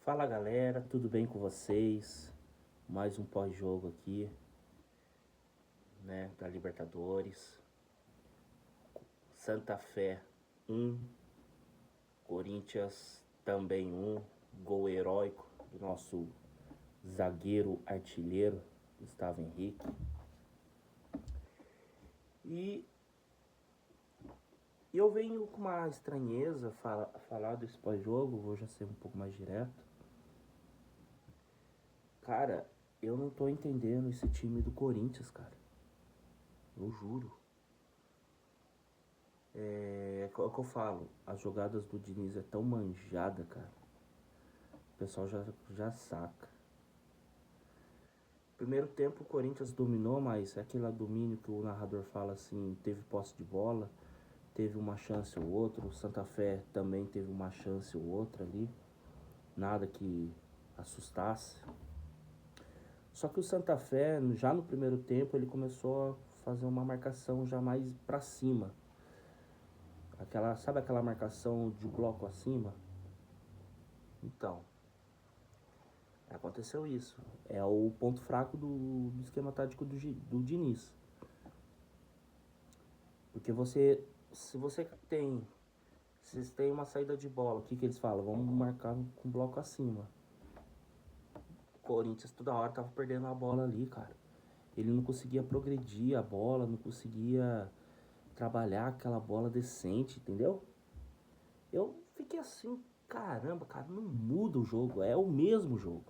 Fala galera, tudo bem com vocês? Mais um pós-jogo aqui, né, da Libertadores. Santa Fé 1, Corinthians também 1, gol heróico do nosso zagueiro artilheiro, Gustavo Henrique. E eu venho com uma estranheza falar desse pós-jogo, vou já ser um pouco mais direto. Cara, eu não tô entendendo esse time do Corinthians, cara. Eu juro. É o que eu falo, as jogadas do Diniz é tão manjada, cara. O pessoal já saca. Primeiro tempo o Corinthians dominou, mas é aquele domínio que o narrador fala assim, teve posse de bola, teve uma chance ou outra, o Santa Fé também teve uma chance ou outra ali. Nada que assustasse. Só que o Santa Fé, já no primeiro tempo, ele começou a fazer uma marcação já mais pra cima. Sabe aquela marcação de bloco acima? Então, aconteceu isso. É o ponto fraco do esquema tático do Diniz. Porque se você tem, se vocês têm uma saída de bola, o que eles falam? Vamos marcar com bloco acima. O Corinthians toda hora tava perdendo a bola ali, cara. Ele não conseguia progredir a bola, não conseguia trabalhar aquela bola decente, entendeu? Eu fiquei assim, caramba, cara, não muda o jogo, é o mesmo jogo.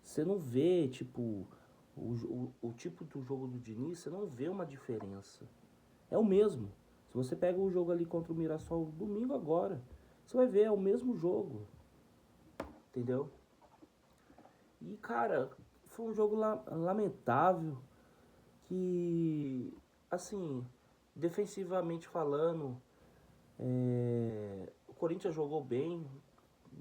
Você não vê, tipo, o tipo do jogo do Diniz, você não vê uma diferença. É o mesmo. Se você pega o jogo ali contra o Mirassol domingo agora, você vai ver, é o mesmo jogo. Entendeu? E, cara, foi um jogo lamentável que, assim, defensivamente falando, o Corinthians jogou bem,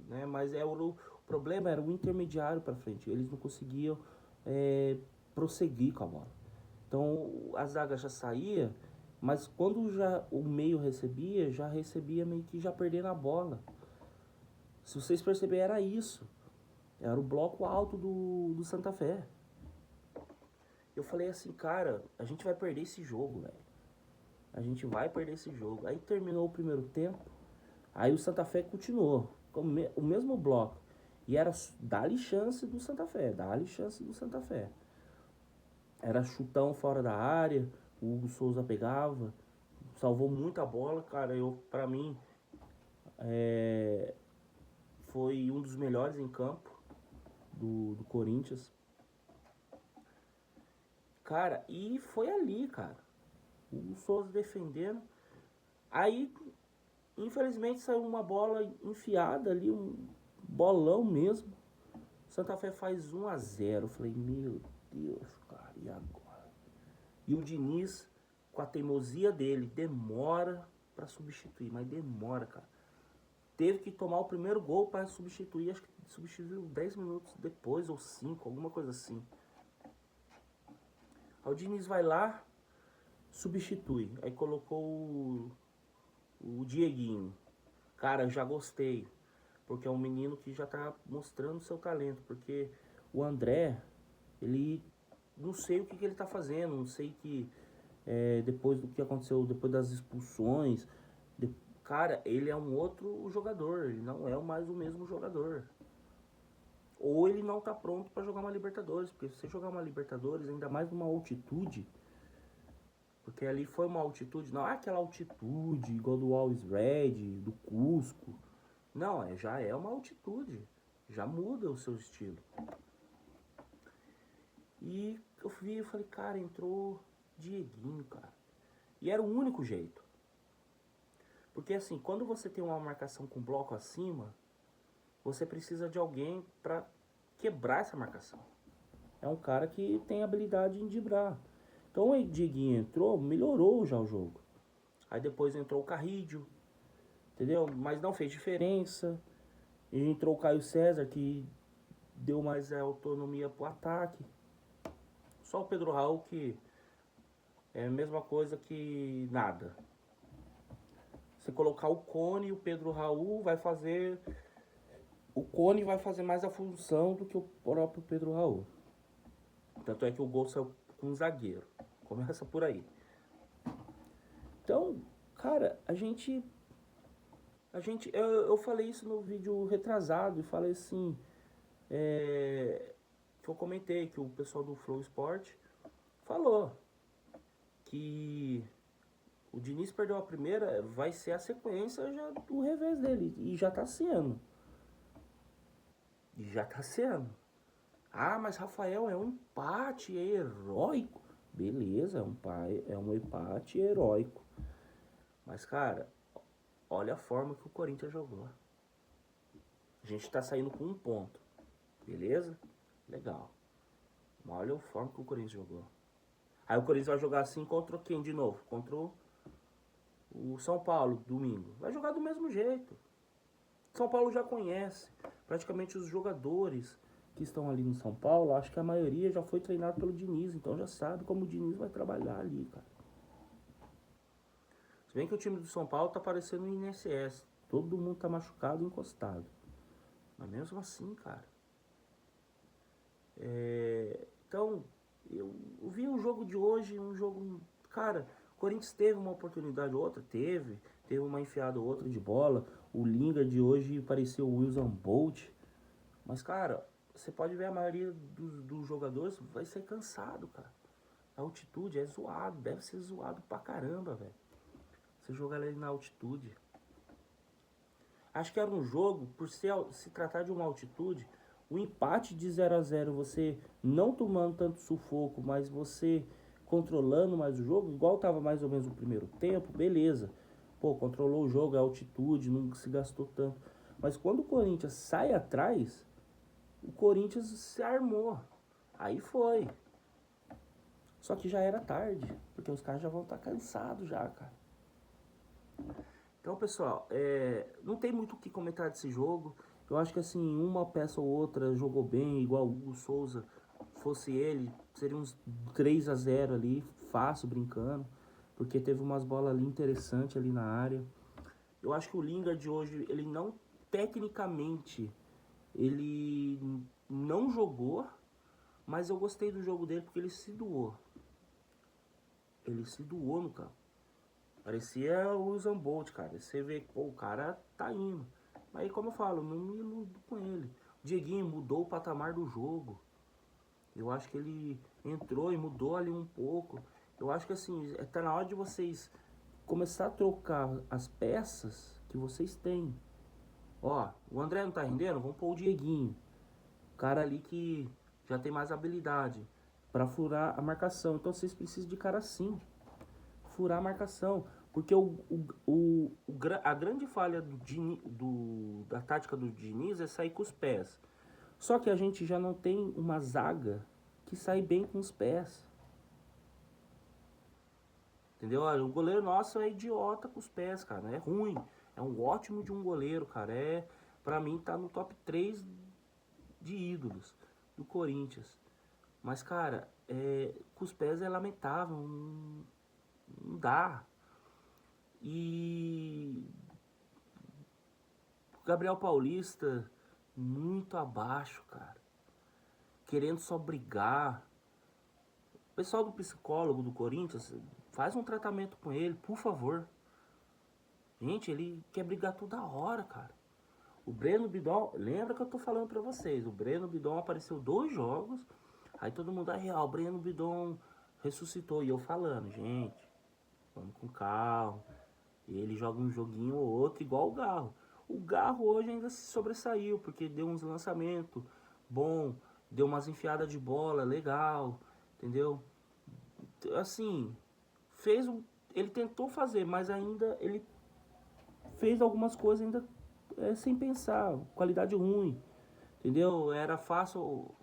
né? Mas o problema era o intermediário para frente. Eles não conseguiam é, prosseguir com a bola. Então a zaga já saía, mas quando já o meio recebia, já recebia meio que já perdendo a bola. Se vocês perceberem, era isso. Era o bloco alto do Santa Fé. Eu falei assim, cara, a gente vai perder esse jogo, velho. A gente vai perder esse jogo. Aí terminou o primeiro tempo, aí o Santa Fé continuou, com o mesmo bloco. E era dá-lhe chance do Santa Fé, dá-lhe chance do Santa Fé. Era chutão fora da área, o Hugo Souza pegava, salvou muita bola, cara. Pra mim, foi um dos melhores em campo do Corinthians. Cara, e foi ali, cara. O Hugo Souza defendendo. Aí, infelizmente, saiu uma bola enfiada ali, um bolão mesmo. Santa Fé faz 1-0. Eu falei, meu Deus, cara, e agora? E o Diniz, com a teimosia dele, demora pra substituir, mas demora, cara. Teve que tomar o primeiro gol para substituir, acho que substituiu 10 minutos depois ou 5, alguma coisa assim. Aí o Diniz vai lá, substitui. Aí colocou o Dieguinho. Cara, eu já gostei, porque é um menino que já tá mostrando seu talento, porque o André, ele não sei o que ele tá fazendo, não sei que depois do que aconteceu, depois das expulsões, cara, ele é um outro jogador, ele não é mais o mesmo jogador. Ou ele não tá pronto para jogar uma Libertadores, porque se você jogar uma Libertadores, ainda mais numa altitude, porque ali foi uma altitude, não é aquela altitude igual do Always Red, do Cusco. Não, já é uma altitude, já muda o seu estilo. E eu falei, cara, entrou Dieguinho, cara. E era o único jeito. Porque assim, quando você tem uma marcação com bloco acima, você precisa de alguém para quebrar essa marcação. É um cara que tem habilidade em driblar. Então o Dieguinho entrou, melhorou já o jogo. Aí depois entrou o Carrídio, entendeu? Mas não fez diferença. E entrou o Caio César, que deu mais autonomia pro ataque. Só o Pedro Raul, que é a mesma coisa que nada. Você colocar o Cone e o Pedro Raul vai fazer O Cone vai fazer mais a função do que o próprio Pedro Raul. Tanto é que o gol saiu com um zagueiro. Começa por aí. Então, cara, eu falei isso no vídeo retrasado e falei assim, que eu comentei que o pessoal do Flow Sport falou que o Diniz perdeu a primeira, vai ser a sequência já do revés dele. E já tá sendo. E já tá sendo. Ah, mas Rafael, é um empate, é heróico. Beleza, é um empate heróico. Mas, cara, olha a forma que o Corinthians jogou. A gente tá saindo com um ponto. Beleza? Legal. Mas olha a forma que o Corinthians jogou. Aí o Corinthians vai jogar assim contra quem de novo? Contra o São Paulo, domingo. Vai jogar do mesmo jeito. São Paulo já conhece. Praticamente os jogadores que estão ali no São Paulo, acho que a maioria já foi treinado pelo Diniz. Então já sabe como o Diniz vai trabalhar ali, cara. Se bem que o time do São Paulo tá parecendo um INSS. Todo mundo tá machucado e encostado. Mas mesmo assim, cara. Então, eu vi o jogo de hoje, um jogo. Cara, o Corinthians teve uma oportunidade ou outra, teve uma enfiada ou outra de bola. O Lingard de hoje parecia o Wilson Bolt. Mas, cara, você pode ver a maioria dos jogadores vai ser cansado, cara. A altitude é zoado, deve ser zoado pra caramba, velho. Você jogar ali na altitude. Acho que era um jogo, por se tratar de uma altitude, o empate de 0 a 0, você não tomando tanto sufoco, mas você controlando mais o jogo, igual tava mais ou menos no primeiro tempo, beleza. Pô, controlou o jogo, a altitude, não se gastou tanto. Mas quando o Corinthians sai atrás, o Corinthians se armou. Aí foi. Só que já era tarde, porque os caras já vão estar cansados já, cara. Então, pessoal, não tem muito o que comentar desse jogo. Eu acho que assim, uma peça ou outra jogou bem, igual o Hugo Souza, fosse ele, seria uns 3 a 0 ali, fácil, brincando. Porque teve umas bolas ali interessantes ali na área. Eu acho que o Lingard de hoje, ele não, tecnicamente, ele não jogou, mas eu gostei do jogo dele porque ele se doou. Ele se doou no campo. Parecia o Usain Bolt, cara. Você vê, pô, o cara tá indo. Mas aí, como eu falo, não me iludo com ele. O Dieguinho mudou o patamar do jogo. Eu acho que ele entrou e mudou ali um pouco. Eu acho que assim, tá na hora de vocês começar a trocar as peças que vocês têm. Ó, o André não tá rendendo? Vamos pôr o Dieguinho. O cara ali que já tem mais habilidade pra furar a marcação. Então vocês precisam de cara assim. Furar a marcação. Porque a grande falha da tática do Diniz é sair com os pés. Só que a gente já não tem uma zaga que sai bem com os pés. Entendeu? O goleiro nosso é idiota com os pés, cara. É ruim. É um ótimo de um goleiro, cara. Pra mim tá no top 3 de ídolos do Corinthians. Mas, cara, com os pés é lamentável. Não dá. E Gabriel Paulista, muito abaixo, cara. Querendo só brigar. O pessoal do psicólogo do Corinthians, faz um tratamento com ele, por favor. Gente, ele quer brigar toda hora, cara. O Breno Bidon, lembra que eu tô falando pra vocês, o Breno Bidon apareceu 2 jogos, aí todo mundo, o Breno Bidon ressuscitou. E eu falando, gente, vamos com calma. Ele joga um joguinho ou outro, igual o Garro. O Garro hoje ainda se sobressaiu, porque deu uns lançamentos bom, deu umas enfiadas de bola legal, entendeu? Assim, ele tentou fazer, mas ainda ele fez algumas coisas ainda sem pensar, qualidade ruim, entendeu? Era fácil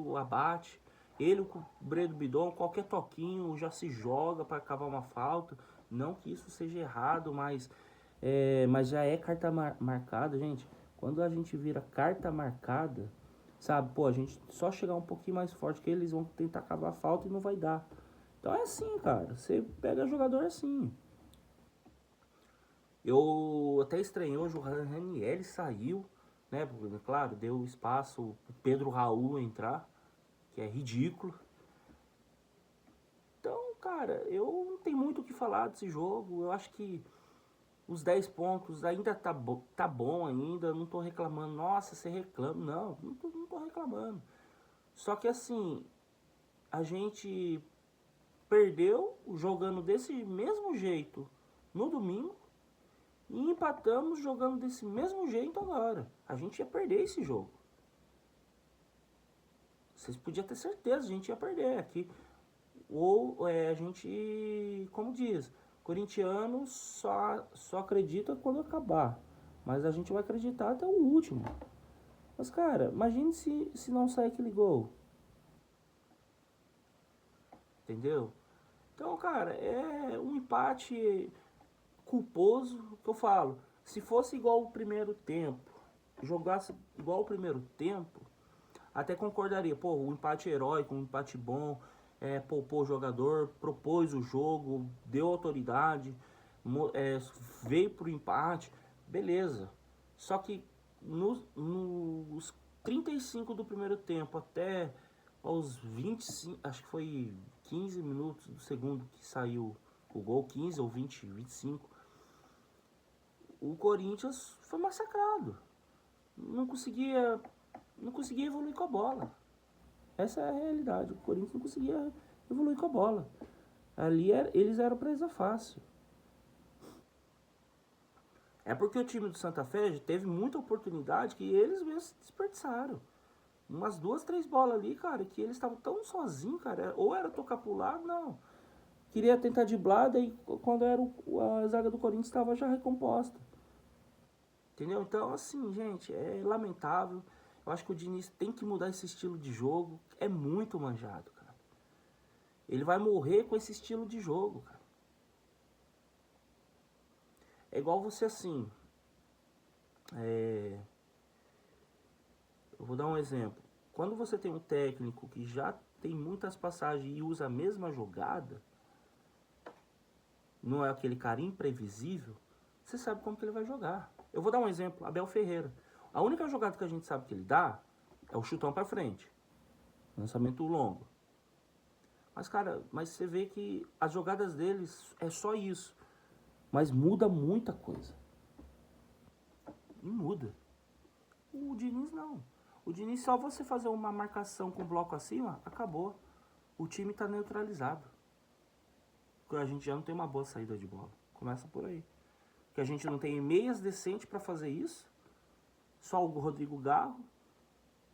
o abate. Ele com o Breno Bidon, qualquer toquinho já se joga para cavar uma falta. Não que isso seja errado, mas já é carta marcada, gente. Quando a gente vira carta marcada, sabe? Pô, a gente só chegar um pouquinho mais forte que eles vão tentar cavar a falta e não vai dar. Então é assim, cara. Você pega jogador assim. Eu até estranhei hoje, o Ranieri saiu. né? Porque, claro, deu espaço pro Pedro Raul entrar, que é ridículo. Então, cara, eu não tenho muito o que falar desse jogo. Eu acho que os 10 pontos ainda tá bom ainda. Não tô reclamando. Nossa, você reclama. Não tô reclamando. Só que assim, a gente perdeu jogando desse mesmo jeito no domingo e empatamos jogando desse mesmo jeito agora. A gente ia perder esse jogo. Vocês podiam ter certeza, a gente ia perder aqui. Ou a gente, como diz, corintiano só acredita quando acabar. Mas a gente vai acreditar até o último. Mas, cara, imagine se não sair aquele gol. Entendeu? Então, cara, é um empate culposo que eu falo. Se fosse igual o primeiro tempo, jogasse igual o primeiro tempo, até concordaria. Pô, um empate heróico, um empate bom, poupou o jogador, propôs o jogo, deu autoridade, veio pro empate, beleza. Só que nos 35 do primeiro tempo até aos 25, acho que foi 15 minutos do segundo que saiu o gol, 15 ou 20, 25, o Corinthians foi massacrado. Não conseguia, não conseguia evoluir com a bola. Essa é a realidade. O Corinthians não conseguia evoluir com a bola. Ali eles eram presa fácil. É porque o time do Santa Fé teve muita oportunidade que eles mesmos desperdiçaram. Umas 2, 3 bolas ali, cara, que eles estavam tão sozinhos, cara. Ou era tocar pro lado, não. Queria tentar driblar, daí quando era a zaga do Corinthians estava já recomposta. Entendeu? Então, assim, gente, é lamentável. Eu acho que o Diniz tem que mudar esse estilo de jogo. É muito manjado, cara. Ele vai morrer com esse estilo de jogo, cara. É igual você assim. Eu vou dar um exemplo. Quando você tem um técnico que já tem muitas passagens e usa a mesma jogada, não é aquele cara imprevisível, você sabe como que ele vai jogar. Eu vou dar um exemplo, Abel Ferreira. A única jogada que a gente sabe que ele dá é o chutão pra frente. Lançamento longo. Mas, cara, você vê que as jogadas deles é só isso. Mas muda muita coisa. E muda. O Diniz não. O Diniz só você fazer uma marcação com o bloco acima, acabou. O time tá neutralizado. Porque a gente já não tem uma boa saída de bola. Começa por aí. Porque a gente não tem meias decentes pra fazer isso. Só o Rodrigo Garro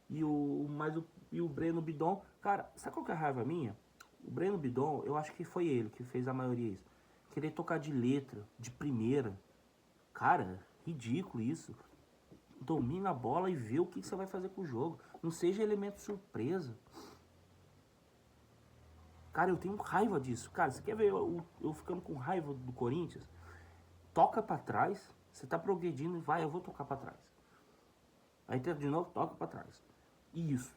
e o Breno Bidon. Cara, sabe qual que é a raiva minha? O Breno Bidon, eu acho que foi ele que fez a maioria isso. Querer tocar de letra, de primeira. Cara, ridículo isso. Domina a bola e vê o que você vai fazer com o jogo. Não seja elemento surpresa. Cara, eu tenho raiva disso. Cara, você quer ver eu ficando com raiva do Corinthians? Toca pra trás. Você tá progredindo, vai, eu vou tocar pra trás. Aí tenta de novo, toca pra trás. Isso.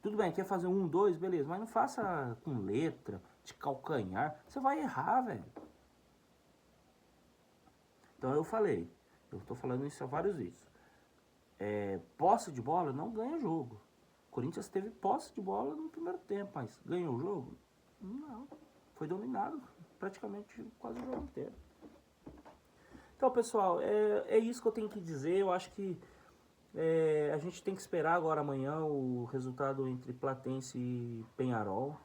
Tudo bem, quer fazer 1, 2, beleza. Mas não faça com letra, de calcanhar. Você vai errar, velho. Então eu falei. Eu tô falando isso há vários vídeos. Posse de bola não ganha jogo. O Corinthians teve posse de bola no primeiro tempo, mas ganhou o jogo? Não. Foi dominado praticamente quase o jogo inteiro. Então, pessoal, é isso que eu tenho que dizer. Eu acho que a gente tem que esperar agora amanhã o resultado entre Platense e Penharol.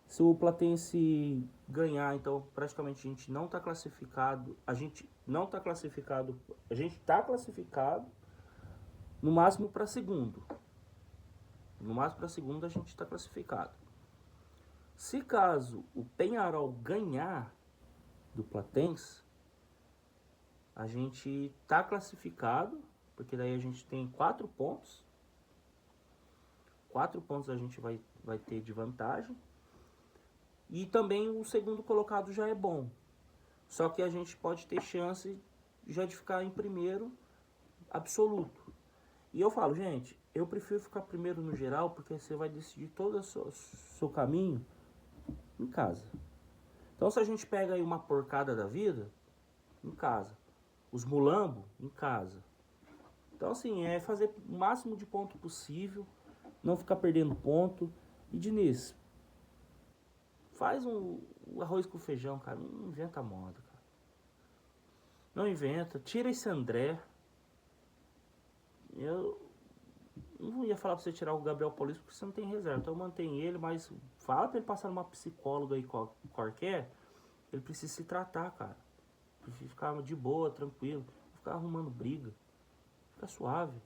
Se o Platense ganhar, então praticamente a gente não está classificado. A gente não está classificado. A gente está classificado no máximo para segundo. No máximo para segundo a gente está classificado. Se caso o Penharol ganhar do Platense, a gente está classificado, porque daí a gente tem 4 pontos. 4 pontos a gente vai ter de vantagem. E também o segundo colocado já é bom. Só que a gente pode ter chance já de ficar em primeiro absoluto. E eu falo, gente, eu prefiro ficar primeiro no geral, porque você vai decidir todo o seu caminho em casa. Então se a gente pega aí uma porcada da vida, em casa. os mulambos em casa. Então, assim, é fazer o máximo de ponto possível, não ficar perdendo ponto. E, Diniz, faz o arroz com feijão, cara. Não inventa moda, cara. Não inventa. Tira esse André. Eu não ia falar pra você tirar o Gabriel Paulista porque você não tem reserva. Então mantém ele, mas fala pra ele passar numa psicóloga aí qualquer. Ele precisa se tratar, cara. Precisa ficar de boa, tranquilo. Não ficar arrumando briga. Fica suave.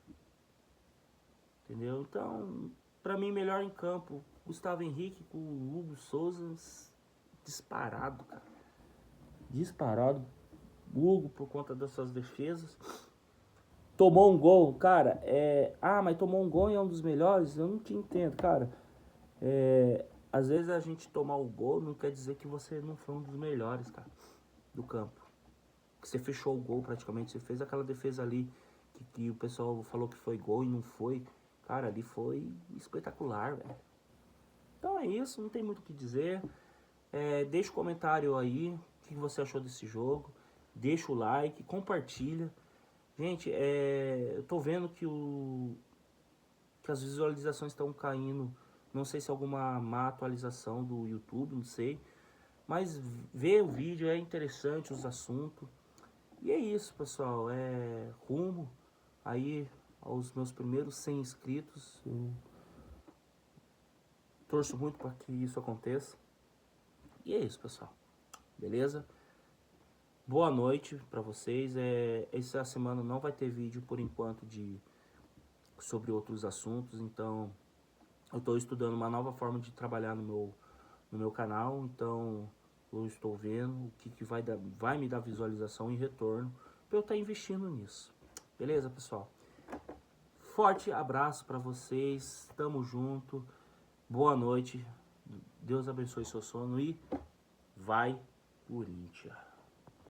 Entendeu? Então, pra mim, melhor em campo, Gustavo Henrique com o Hugo Souza, disparado, cara. Disparado. Hugo por conta das suas defesas. Tomou um gol, cara, mas tomou um gol e é um dos melhores? Eu não te entendo, cara. Às vezes a gente tomar o gol não quer dizer que você não foi um dos melhores, cara, do campo. Que você fechou o gol praticamente, você fez aquela defesa ali que o pessoal falou que foi gol e não foi. Cara, ali foi espetacular, velho. Então é isso, não tem muito o que dizer. Deixa o comentário aí, o que você achou desse jogo. Deixa o like, compartilha. Gente, eu tô vendo que as visualizações estão caindo. Não sei se é alguma má atualização do YouTube, não sei. Mas ver o vídeo é interessante, os assuntos. E é isso, pessoal. Rumo aí aos meus primeiros 100 inscritos. Eu torço muito para que isso aconteça. E é isso, pessoal. Beleza? Boa noite para vocês. Essa semana não vai ter vídeo por enquanto sobre outros assuntos. Então, eu estou estudando uma nova forma de trabalhar no meu canal. Então, eu estou vendo o que vai me dar visualização e retorno para eu estar investindo nisso. Beleza, pessoal? Forte abraço para vocês. Tamo junto. Boa noite. Deus abençoe seu sono e vai, Corinthians!